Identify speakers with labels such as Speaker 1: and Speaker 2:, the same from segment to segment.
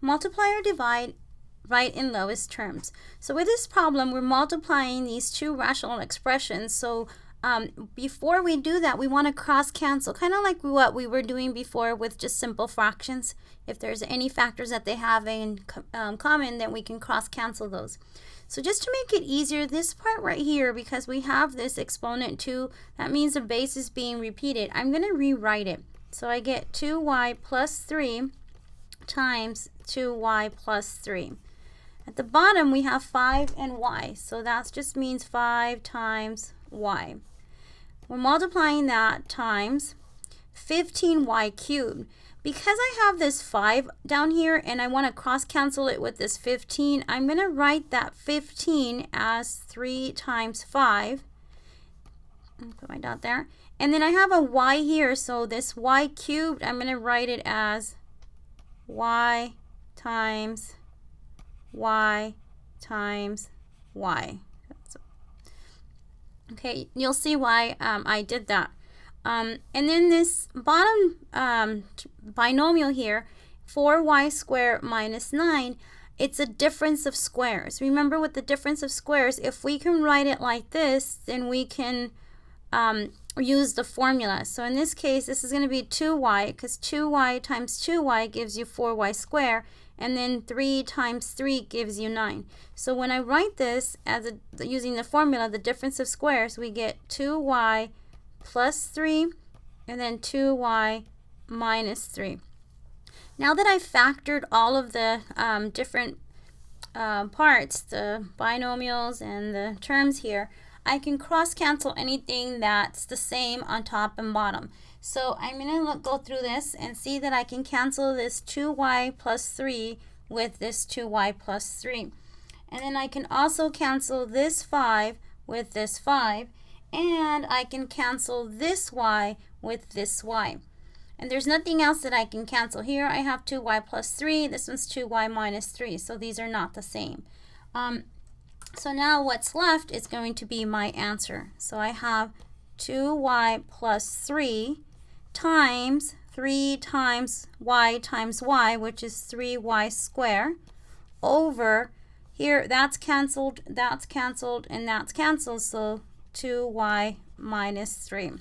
Speaker 1: Multiply or divide, write in lowest terms. So with this problem, we're multiplying these two rational expressions. So before we do that, we want to cross cancel, kind of like what we were doing before with just simple fractions. If there's any factors that they have in common, then we can cross cancel those. So just to make it easier, this part right here, because we have this exponent 2, that means the base is being repeated. I'm going to rewrite it. So I get 2y plus 3 times 2y plus 3. At the bottom, we have 5 and y. So that just means 5 times y. We're multiplying that times 15y cubed. Because I have this 5 down here and I want to cross cancel it with this 15, I'm going to write that 15 as 3 times 5. Put my dot there. And then I have a y here, so this y cubed, I'm going to write it as y times y times y. Okay, you'll see why I did that. And then this bottom binomial here, 4y squared minus 9, it's a difference of squares. Remember, with the difference of squares, if we can write it like this, then we can use the formula. So in this case, this is going to be 2y, because 2y times 2y gives you 4y squared, and then 3 times 3 gives you 9. So when I write this as using the formula, the difference of squares, we get 2y plus 3 and then 2y minus 3. Now that I've factored all of the different parts, the binomials and the terms here, I can cross cancel anything that's the same on top and bottom. So I'm going to go through this and see that I can cancel this 2y plus 3 with this 2y plus 3. And then I can also cancel this 5 with this 5. And I can cancel this y with this y. And there's nothing else that I can cancel. Here I have 2y plus 3. This one's 2y minus 3. So these are not the same. So now what's left is going to be my answer. So I have 2y plus 3 times 3 times y, which is 3y squared, over here, that's canceled, and that's canceled, so 2y minus 3.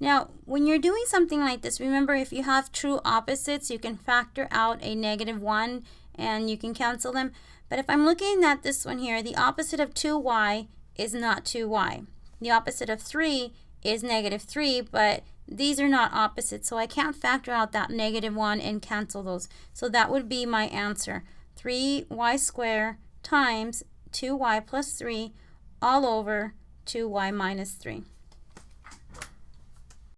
Speaker 1: Now, when you're doing something like this, remember, if you have true opposites, you can factor out a -1 and you can cancel them. But if I'm looking at this one here, the opposite of 2y is not 2y. The opposite of 3 is -3, but these are not opposites, so I can't factor out that -1 and cancel those. So that would be my answer. 3y squared times 2y plus 3 all over 2y minus 3.